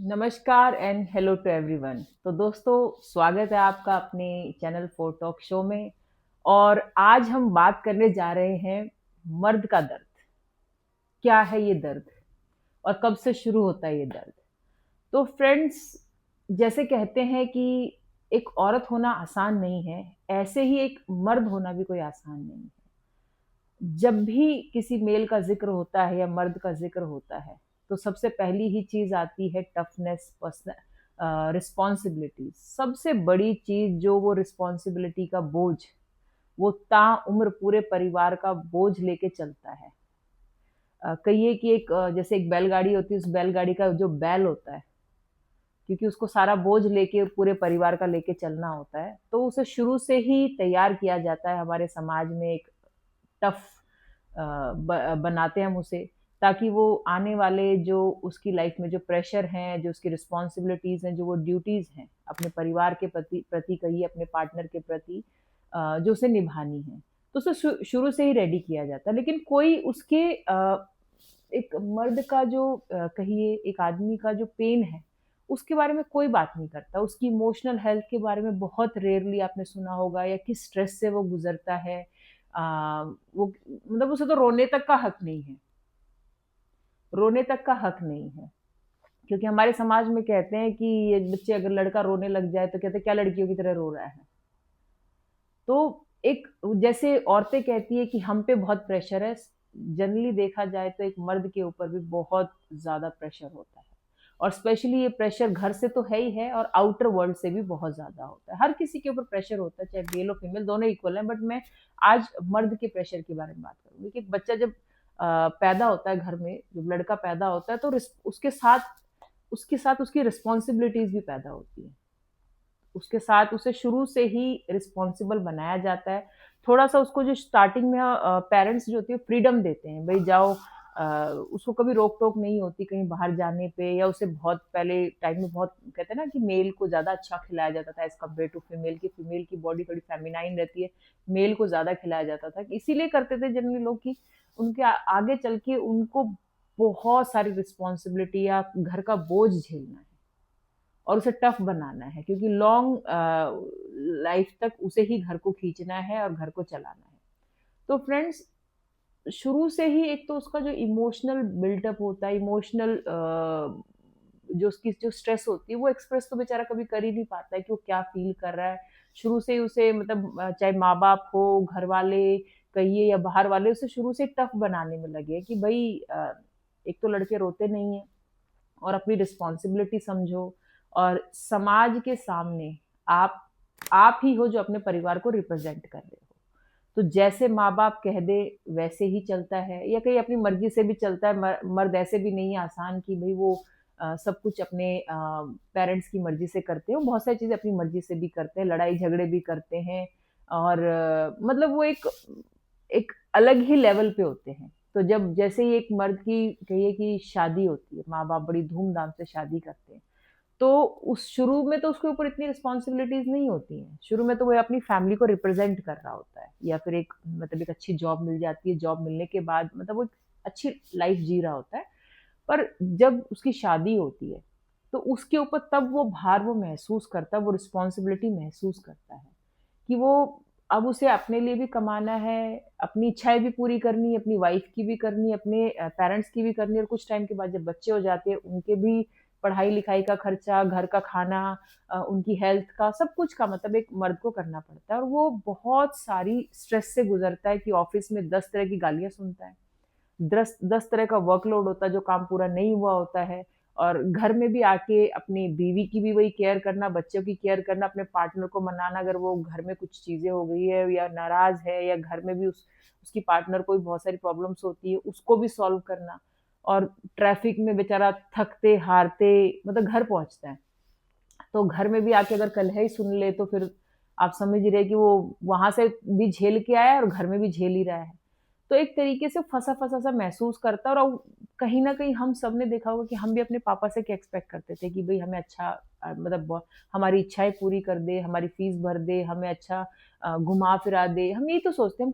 नमस्कार and hello to everyone. तो दोस्तों, स्वागत है आपका अपने चैनल फॉर टॉक शो में। और आज हम बात करने जा रहे हैं मर्द का दर्द। क्या है ये दर्द और कब से शुरू होता है ये दर्द? तो फ्रेंड्स, जैसे कहते हैं कि एक औरत होना आसान नहीं है, ऐसे ही एक मर्द होना भी कोई आसान नहीं है। जब भी किसी मेल का ज़िक्र होता है या मर्द का ज़िक्र होता है, तो सबसे पहली ही चीज़ आती है टफ़नेस, रिस्पॉन्सिबिलिटीज़। सबसे बड़ी चीज़ जो वो रिस्पॉन्सिबिलिटी का बोझ, वो ताउम्र पूरे परिवार का बोझ लेके चलता है। कहिए कि जैसे एक बैलगाड़ी होती है, उस बैलगाड़ी का जो बैल होता है, क्योंकि उसको सारा बोझ लेके पूरे परिवार का लेके चलना होता है, तो उसे शुरू से ही तैयार किया जाता है हमारे समाज में एक टफ बनाते हैं हम उसे, ताकि वो आने वाले जो उसकी लाइफ में जो प्रेशर हैं, जो उसकी रिस्पॉन्सिबिलिटीज़ हैं, जो वो ड्यूटीज़ हैं, अपने परिवार के प्रति प्रति कहिए, अपने पार्टनर के प्रति जो उसे निभानी है, तो उसे शुरू से ही रेडी किया जाता है। लेकिन कोई उसके एक मर्द का जो कहिए एक आदमी का जो पेन है, उसके बारे में कोई बात नहीं करता। उसकी इमोशनल हेल्थ के बारे में बहुत रेयरली आपने सुना होगा, या किस स्ट्रेस से वो गुज़रता है। अ, वो मतलब उसे तो रोने तक का हक नहीं है, रोने तक का हक नहीं है। क्योंकि हमारे समाज में कहते हैं कि ये बच्चे अगर लड़का रोने लग जाए तो कहते हैं क्या लड़कियों की तरह रो रहा है। तो एक जैसे औरतें कहती है कि हम पे बहुत प्रेशर है, जनरली देखा जाए तो एक मर्द के ऊपर भी बहुत ज़्यादा प्रेशर होता है। और स्पेशली ये प्रेशर घर से तो है ही है, और आउटर वर्ल्ड से भी बहुत ज़्यादा होता है। हर किसी के ऊपर प्रेशर होता है, चाहे मेल और फीमेल दोनों इक्वल हैं, बट मैं आज मर्द के प्रेशर के बारे में बात करूँगी कि एक बच्चा जब पैदा होता है घर में, जब लड़का पैदा होता है तो उसके साथ उसकी रिस्पॉन्सिबिलिटीज़ भी पैदा होती हैं। उसके साथ उसे शुरू से ही रिस्पॉन्सिबल बनाया जाता है। थोड़ा-सा उसको जो स्टार्टिंग में पेरेंट्स जो होती है फ्रीडम देते हैं, भई जाओ। उसको कभी रोक-टोक नहीं होती कहीं बाहर जाने पे, या उसे बहुत पहले टाइम में बहुत कहते हैं ना कि मेल को ज़्यादा अच्छा खिलाया जाता था एज़ कम्पेयर टू फीमेल की। फीमेल की बॉडी थोड़ी फेमिनाइन रहती है, मेल को ज़्यादा खिलाया जाता था। इसीलिए करते थे जनरली लोग कि उनके आगे चल के उनको बहुत सारी रिस्पॉन्सिबिलिटी या घर का बोझ झेलना है। और उसे टफ बनाना है, क्योंकि लॉन्ग लाइफ तक उसे ही घर को खींचना है और घर को चलाना है। तो फ्रेंड्स, शुरू से ही एक तो उसका जो इमोशनल बिल्टअप होता है, इमोशनल जो उसकी जो स्ट्रेस होती है, वो एक्सप्रेस तो बेचारा कभी कर ही नहीं पाता है कि वो क्या फ़ील कर रहा है। शुरू से ही उसे मतलब चाहे माँ-बाप हो, घरवाले कहिए या बाहर वाले, उसे शुरू से टफ बनाने में लगे हैं कि भई एक तो लड़के रोते नहीं हैं, और अपनी रिस्पॉन्सिबिलिटी समझो, और समाज के सामने आप आप ही हो जो अपने परिवार को रिप्रेजेंट कर रहे हो। तो जैसे माँ-बाप कह दे वैसे ही चलता है, या कहीं अपनी मर्ज़ी से भी चलता है। मर्द ऐसे भी नहीं है आसान कि भई वो सब कुछ अपने पेरेंट्स की मर्ज़ी से करते हो। बहुत सारी चीज़ें अपनी मर्ज़ी से भी करते हैं, लड़ाई-झगड़े भी करते हैं, और मतलब वो एक एक अलग ही लेवल पे होते हैं। तो जब जैसे ही एक मर्द की कहिए कि शादी होती है, माँ-बाप बड़ी धूम-धाम से शादी करते हैं, तो उस शुरू में तो उसके ऊपर इतनी रिस्पॉन्सिबिलिटीज़ नहीं होती हैं। शुरू में तो वो अपनी फैमिली को रिप्रेज़ेंट कर रहा होता है, या फिर एक मतलब एक अच्छी जॉब मिल जाती है, जॉब मिलने के बाद मतलब वो एक अच्छी लाइफ़ जी रहा होता है। पर जब उसकी शादी होती है, तो उसके ऊपर तब वो भार वो महसूस करता है, वो रिस्पॉन्सिबिलिटी महसूस करता है कि वो अब उसे अपने लिए भी कमाना है, अपनी इच्छाएँ भी पूरी करनी है, अपनी वाइफ़ की भी करनी है, अपने पेरेंट्स की भी करनी है, और कुछ टाइम के बाद जब बच्चे हो जाते हैं, उनके भी पढ़ाई-लिखाई का खर्चा, घर का खाना, उनकी हेल्थ का, सब कुछ का मतलब एक मर्द को करना पड़ता है, और वो बहुत सारी स्ट्रेस से गुज़रता है कि ऑफ़िस में 10 तरह की गालियाँ सुनता है। 10 तरह का वर्कलोड होता है, जो काम पूरा नहीं हुआ होता है, और घर में भी आके अपनी बीवी की भी वही केयर करना, बच्चों की केयर करना, अपने पार्टनर को मनाना अगर वो घर में कुछ चीज़ें हो गई है या नाराज़ है, या घर में भी उसकी पार्टनर को भी बहुत सारी प्रॉब्लम्स होती है, उसको भी सॉल्व करना, और ट्रैफ़िक में बेचारा थकते-हारते मतलब घर पहुँचता है। तो घर में भी आके अगर कलह ही सुन ले, तो फिर आप समझ ही रहे कि वो वहाँ से भी झेल के आया है और घर में भी झेल ही रहा है। तो एक तरीके से फँसा-फँसा सा महसूस करता है, और कहीं न कहीं हम सबने देखा होगा कि हम भी अपने पापा से क्या एक्सपेक्ट करते थे कि भई हमें अच्छा मतलब हमारी इच्छाएँ पूरी कर दे, हमारी फ़ीस भर दे, हमें अच्छा घुमा-फिरा दे। हम यही तो सोचते हैं,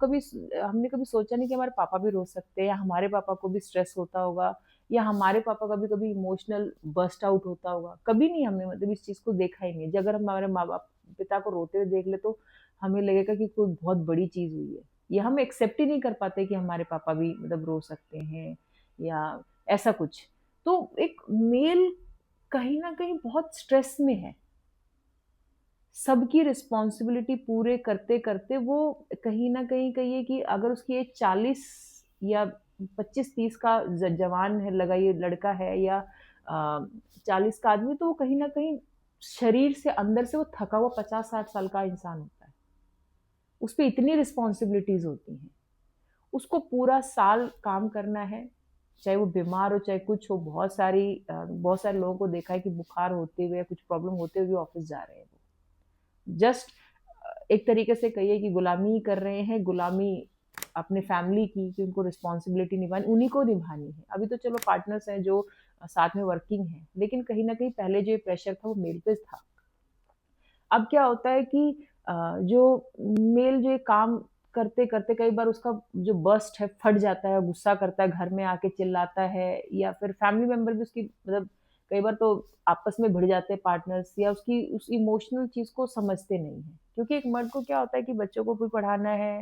हमने कभी सोचा नहीं कि हमारे पापा भी रो सकते हैं, या हमारे पापा को भी स्ट्रेस होता होगा, या हमारे पापा कभी-कभी इमोशनल बर्स्ट आउट होता होगा। कभी नहीं हमने मतलब इस चीज़ को देखा ही नहीं है। अगर हम हमारे माँ-बाप पिता को रोते हुए देख ले तो हमें लगेगा कि कोई बहुत बड़ी चीज़ हुई है। या हम एक्सेप्ट ही नहीं कर पाते कि हमारे पापा भी मतलब रो सकते हैं या ऐसा कुछ। तो एक मेल कहीं न कहीं बहुत स्ट्रेस में है। सबकी रिस्पॉन्सिबिलिटी पूरे करते-करते वो कहीं न कहीं कहिए कि अगर उसकी एज 40 या 25-30 का जवान है लगाइए लड़का है या 40 का आदमी तो वो कहीं न कहीं शरीर से अंदर से वो थका हुआ 50-60 साल का इंसान होता है। उस पे इतनी रिस्पॉन्सिबिलिटीज़ होती हैं। उसको पूरा साल काम करना है, चाहे वो बीमार हो, चाहे कुछ हो, बहुत सारे लोगों को देखा है कि बुखार होते हुए या कुछ प्रॉब्लम होते हुए भी ऑफ़िस जा रहे हैं वो। जस्ट एक तरीके से कहिए कि गुलामी कर रहे हैं, गुलामी अपने फैमिली की कि उनको रिस्पॉन्सिबिलिटी निभानी उन्हीं को निभानी है। अभी तो चलो पार्टनर्स हैं जो साथ में वर्किंग हैं, लेकिन कहीं न कहीं पहले जो ये प्रेशर था वो मेल पे था। अब क्या होता है कि जो मेल जो ये काम करते-करते कई बार उसका जो बर्स्ट है फट जाता है, गुस्सा करता है, घर में आके चिल्लाता है या फिर फैमिली मेंबर भी उसकी मतलब कई बार तो आपस में भिड़ जाते हैं पार्टनर्स या उसकी उस इमोशनल चीज़ को समझते नहीं हैं। क्योंकि एक मर्द को क्या होता है कि बच्चों को भी पढ़ाना है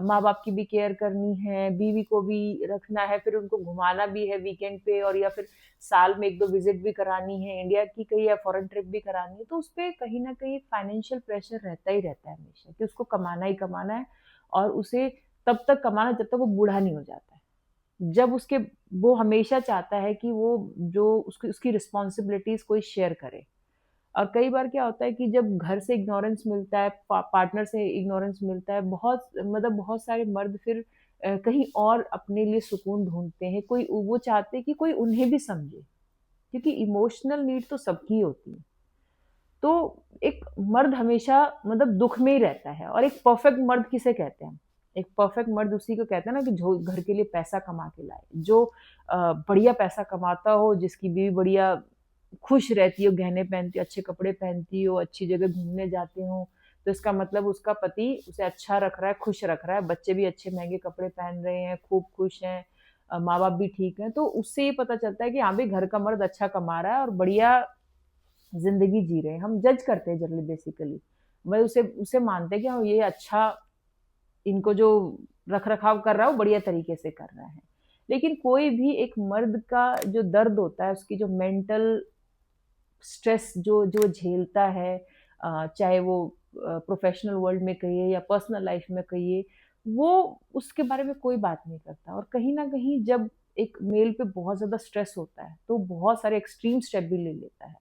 माँ-बाप की भी केयर करनी है, बीवी को भी रखना है, फिर उनको घुमाना भी है वीकेंड पे और या फिर साल में 1-2 विज़िट भी करानी है, इंडिया की कहीं या फॉरेन ट्रिप भी करानी है, तो उसपे कहीं न कहीं फाइनेंशियल प्रेशर रहता ही रहता है हमेशा कि उसको कमाना ही कमाना है और उसे तब तक कमाना जब तक वो बूढ़ा नहीं हो जाता है। जब उसके वो हमेशा चाहता है कि वो जो उसकी उसकी रिस्पॉन्सिबिलिटीज़ कोई शेयर करे। और कई बार क्या होता है कि जब घर से इग्नोरेंस मिलता है, पार्टनर से इग्नोरेंस मिलता है, बहुत सारे मर्द फिर कहीं और अपने लिए सुकून ढूँढते हैं। कोई वो चाहते हैं कि कोई उन्हें भी समझे, क्योंकि इमोशनल नीड तो सबकी होती है। तो एक मर्द हमेशा मतलब दुःख में ही रहता है और एक परफेक्ट मर्द किसे कहते हैं? एक परफेक्ट मर्द उसी को कहते हैं ना कि जो घर के लिए पैसा कमा के लाए, जो बढ़िया पैसा कमाता हो, जिसकी बीवी बढ़िया खुश रहती हो, गहने पहनती हो, अच्छे कपड़े पहनती हो, अच्छी जगह घूमने जाते हो, तो इसका मतलब उसका पति उसे अच्छा रख रहा है, खुश रख रहा है, बच्चे भी अच्छे महँगे कपड़े पहन रहे हैं, खूब खुश हैं, माँ-बाप भी ठीक हैं। तो उससे ये पता चलता है कि हाँ, भई घर का मर्द अच्छा कमा रहा है और बढ़िया ज़िंदगी जी रहे हैं। हम जज करते हैं जनरली बेसिकली। वही उसे उसे मानते हैं कि हाँ, ये अच्छा इनको जो रख-रखाव कर रहा है, वो बढ़िया तरीके से कर रहा है। लेकिन कोई भी एक मर्द का जो दर्द होता है, उसकी जो मेंटल स्ट्रेस जो झेलता है चाहे वो प्रोफ़ेशनल वर्ल्ड में कहिए या पर्सनल लाइफ़ में कहिए, वो उसके बारे में कोई बात नहीं करता और कहीं न कहीं जब एक मेल पे बहुत ज़्यादा स्ट्रेस होता है, तो बहुत सारे एक्सट्रीम स्टेप भी ले लेता है।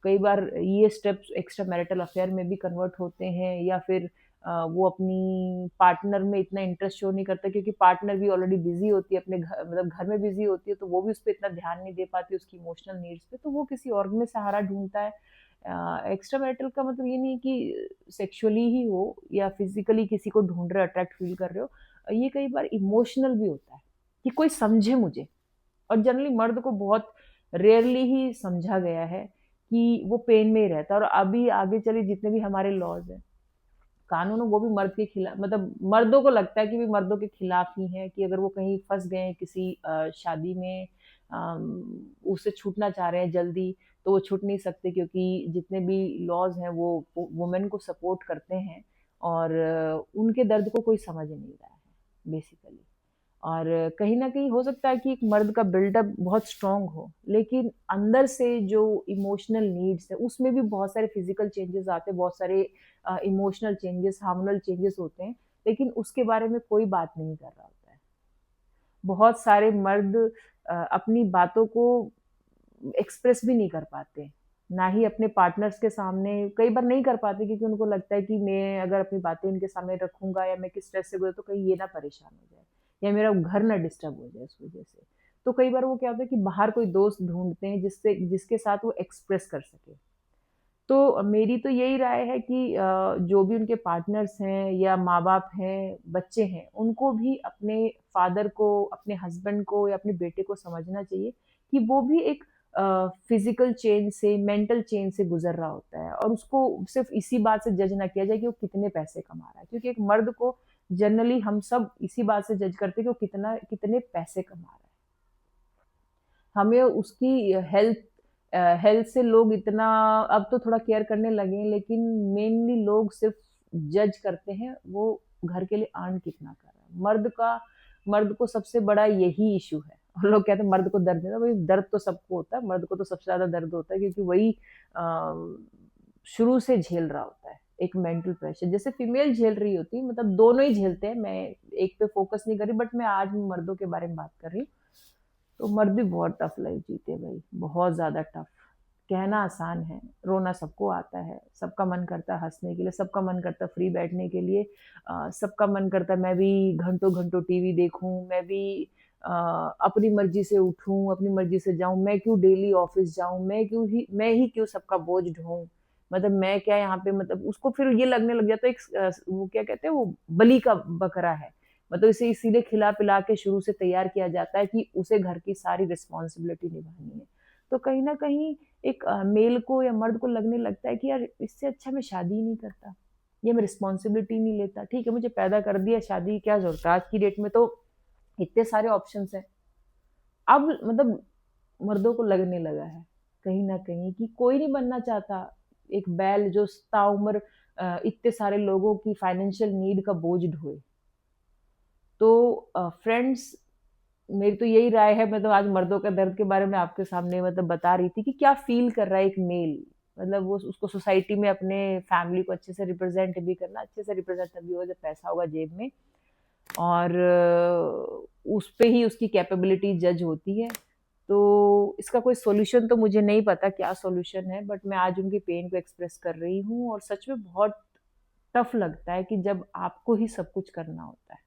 कई बार ये स्टेप्स एक्स्ट्रा मैरिटल अफेयर में भी कन्वर्ट होते हैं या फिर वो अपनी पार्टनर में इतना इंटरेस्ट शो नहीं करता क्योंकि पार्टनर भी ऑलरेडी बिज़ी होती है अपने घर मतलब घर में बिज़ी होती है तो वो भी उस पे इतना ध्यान नहीं दे पाती उसकी इमोशनल नीड्स पे, तो वो किसी और में सहारा ढूँढता है। एक्स्ट्रा मैरिटल का मतलब ये नहीं कि सेक्सुअली ही हो या फिज़िकली किसी को ढूँढ रहे हो, अट्रैक्ट फ़ील कर रहे हो। ये कई बार इमोशनल भी होता है कि कोई समझे मुझे। और जनरली मर्द को बहुत रेयरली ही समझा गया है कि वो पेन में ही रहता है और अभी आगे चले जितने भी हमारे लॉज़ हैं, कानून है वो भी मर्द के खिला मतलब मर्दों को लगता है कि भी मर्दों के खिलाफ ही हैं कि अगर वो कहीं फँस गए हैं किसी शादी में उससे छूटना चाह रहे हैं जल्दी, तो वो छूट नहीं सकते क्योंकि जितने भी लॉज़ हैं वो वुमेन को सपोर्ट करते हैं और उनके दर्द को कोई समझ नहीं रहा है बेसिकली। और कहीं न कहीं हो सकता है कि एक मर्द का बिल्डअप बहुत स्ट्रॉन्ग हो, लेकिन अंदर से जो इमोशनल नीड्स है, उसमें भी बहुत सारे फिज़िकल चेंजेज़ आते हैं, बहुत सारे इमोशनल चेंजेज़, हार्मोनल चेंजेज़ होते हैं, लेकिन उसके बारे में कोई बात नहीं कर रहा होता है। बहुत सारे मर्द अपनी बातों को एक्सप्रेस भी नहीं कर पाते, ना ही अपने पार्टनर्स के सामने कई बार नहीं कर पाते क्योंकि उनको लगता है कि मैं अगर अपनी बातें इनके सामने रखूँगा या मैं किस स्ट्रेस से गुज़र तो कहीं ये ना परेशान हो जाए या मेरा घर ना डिस्टर्ब हो जाए इस वज़ह से। तो कई बार वो क्या होता है कि बाहर कोई दोस्त ढूँढते हैं जिसके साथ वो एक्सप्रेस कर सके। तो मेरी तो यही राय है कि जो भी उनके पार्टनर्स हैं या माँ-बाप हैं, बच्चे हैं, उनको भी अपने फादर को, अपने हस्बैंड को या अपने बेटे को समझना चाहिए कि वो भी एक फिज़िकल चेंज से, मेंटल चेंज से गुज़र रहा होता है और उसको सिर्फ़ इसी बात से जज ना किया जाए कि वो कितने पैसे कमा रहा है। क्योंकि एक मर्द को जनरली हम सब इसी बात से जज करते हैं कि वो कितने पैसे कमा रहा है। हमें उसकी हेल्थ हेल्थ से लोग इतना अब तो थोड़ा केयर करने लगे हैं, लेकिन मेनली लोग सिर्फ जज करते हैं वो घर के लिए अर्न कितना कर रहा है। मर्द को सबसे बड़ा यही इशू है। और लोग कहते हैं मर्द को दर्द नहीं होता, भाई दर्द तो सबको होता है, मर्द को तो सबसे ज्यादा दर्द होता है, क्योंकि वही शुरू से झेल रहा होता है एक मेंटल प्रेशर, जैसे फीमेल झेल रही होती है, मतलब दोनों ही झेलते हैं। मैं एक पे फोकस नहीं कर रही, बट मैं आज मर्दों के बारे में बात कर रही हूँ। तो मर्द भी बहुत टफ लाइफ जीते हैं भाई, बहुत ज्यादा टफ। कहना आसान है, रोना सबको आता है, सबका मन करता है हंसने के लिए, सबका मन करता है फ्री बैठने के लिए, सबका मन करता है मैं भी घंटों घंटों टीवी देखूं, मैं भी अपनी मर्जी से उठूं, अपनी मर्जी से जाऊं, मैं क्यों डेली ऑफिस जाऊं, मैं ही क्यों सबका बोझ ढोऊं, मतलब मैं क्या यहाँ पे, मतलब उसको फिर ये लगने लग जाता है एक वो क्या कहते हैं, वो बलि का बकरा है। मतलब इसे इसीलिए खिला पिला के शुरू से तैयार किया जाता है कि उसे घर की सारी रिस्पॉन्सिबिलिटी निभानी है। तो कहीं ना कहीं एक मेल को या मर्द को लगने लगता है कि यार इससे अच्छा मैं शादी ही नहीं करता, ये मैं रिस्पॉन्सिबिलिटी नहीं लेता, ठीक है मुझे पैदा कर दिया, शादी की क्या जरूरत है, आज की डेट में तो इतने सारे ऑप्शंस हैं। अब मतलब मर्दों को लगने लगा है कहीं ना कहीं कि कोई नहीं बनना चाहता एक बैल जो ताउम्र इतने सारे लोगों की फाइनेंशियल नीड का बोझ ढोए। तो फ्रेंड्स, मेरी तो यही राय है, मैं तो आज मर्दों का दर्द के बारे में आपके सामने मतलब बता रही थी कि क्या फील कर रहा है एक मेल, मतलब वो उसको सोसाइटी में अपने फैमिली को अच्छे से रिप्रेजेंट भी करना, अच्छे से रिप्रेजेंट तभी होगा जब पैसा होगा जेब में, और उस पे ही उसकी कैपेबिलिटी जज होती है। तो इसका कोई सॉल्यूशन तो मुझे नहीं पता क्या सॉल्यूशन है, बट मैं आज उनकी पेन को एक्सप्रेस कर रही हूँ, और सच में बहुत टफ लगता है कि जब आपको ही सब कुछ करना होता है।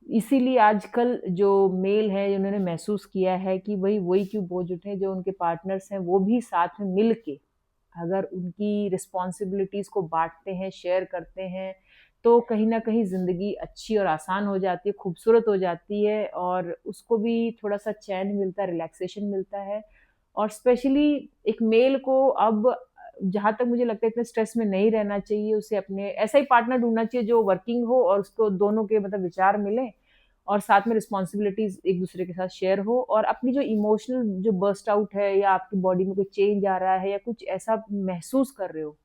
इसीलिए आजकल जो मेल है उन्होंने महसूस किया है कि भाई वही क्यों बोझ उठे, जो उनके पार्टनर्स हैं वो भी साथ में मिल के अगर उनकी रिस्पॉन्सिबिलिटीज को बांटते हैं, शेयर करते हैं, तो कहीं ना कहीं जिंदगी अच्छी और आसान हो जाती है, खूबसूरत हो जाती है, और उसको भी थोड़ा सा चैन मिलता है, रिलैक्सेशन मिलता है। और स्पेशली एक मेल को अब जहां तक मुझे लगता है इतने स्ट्रेस में नहीं रहना चाहिए, उसे अपने ऐसा ही पार्टनर ढूंढना चाहिए जो वर्किंग हो और उसको दोनों के मतलब विचार मिले, और साथ में रिस्पॉन्सिबिलिटीज एक दूसरे के साथ शेयर हो, और अपनी जो इमोशनल जो बर्स्ट आउट है या आपकी बॉडी में कोई चेंज आ रहा है या कुछ ऐसा महसूस कर रहे हो,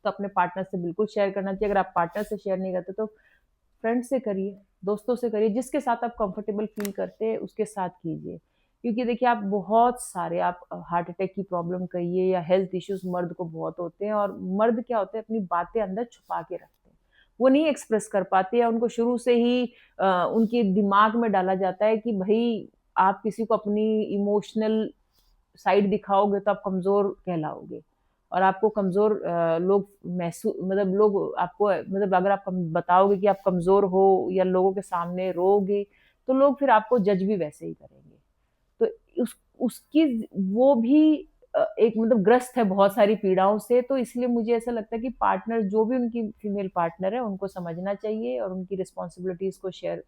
तो अपने पार्टनर से बिल्कुल शेयर करना चाहिए। अगर आप पार्टनर से शेयर नहीं करते तो फ्रेंड से करिए, दोस्तों से करिए, जिसके साथ आप कंफर्टेबल फील करते हैं उसके साथ कीजिए। क्योंकि देखिए आप बहुत सारे, आप हार्ट अटैक की प्रॉब्लम कहिए या हेल्थ इश्यूज मर्द को बहुत होते हैं, और मर्द क्या होते हैं अपनी बातें अंदर छुपा के रखते हैं, वो नहीं एक्सप्रेस कर पाते, या उनको शुरू से ही उनके दिमाग में डाला जाता है कि भाई आप किसी को अपनी इमोशनल साइड दिखाओगे तो आप कमजोर कहलाओगे, और आपको कमजोर लोग महसूस, मतलब लोग आपको, मतलब अगर आप बताओगे कि आप कमजोर हो या लोगों के सामने रोगे, तो लोग फिर आपको जज भी वैसे ही करेंगे। तो उसकी वो भी एक मतलब ग्रस्त है बहुत सारी पीड़ाओं से। तो इसलिए मुझे ऐसा लगता है कि पार्टनर जो भी उनकी फीमेल पार्टनर है उनको समझना चाहिए और उनकी रिस्पॉन्सिबिलिटीज को शेयर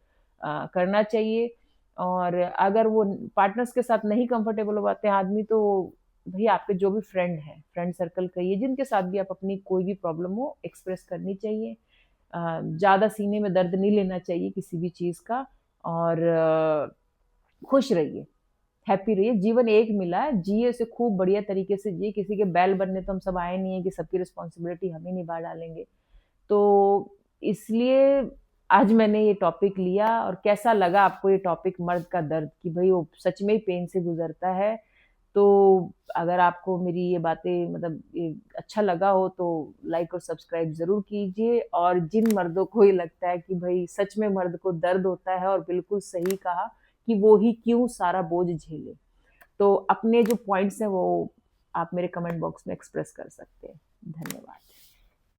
करना चाहिए। और अगर वो पार्टनर्स के साथ नहीं कंफर्टेबल हो पाते हैं आदमी, तो भैया आपके जो भी फ्रेंड हैं, फ्रेंड सर्कल कहिए, जिनके साथ भी आप अपनी कोई भी प्रॉब्लम हो एक्सप्रेस करनी चाहिए। ज़्यादा सीने में दर्द नहीं लेना चाहिए किसी भी चीज़ का, और खुश रहिए, हैप्पी रहिए। जीवन एक मिला है, जिए उसे खूब बढ़िया तरीके से जिए। किसी के बैल बनने तो हम सब आए नहीं है कि सबकी रिस्पॉन्सिबिलिटी हम ही निभा डालेंगे। तो इसलिए आज मैंने ये टॉपिक लिया। और कैसा लगा आपको ये टॉपिक, मर्द का दर्द, कि भाई वो सच में ही पेन से गुजरता है। तो अगर आपको मेरी ये बातें मतलब ये अच्छा लगा हो तो लाइक और सब्सक्राइब ज़रूर कीजिए। और जिन मर्दों को ये लगता है कि भाई सच में मर्द को दर्द होता है, और बिल्कुल सही कहा कि वो ही क्यों सारा बोझ झेले, तो अपने जो पॉइंट्स हैं वो आप मेरे कमेंट बॉक्स में एक्सप्रेस कर सकते हैं। धन्यवाद।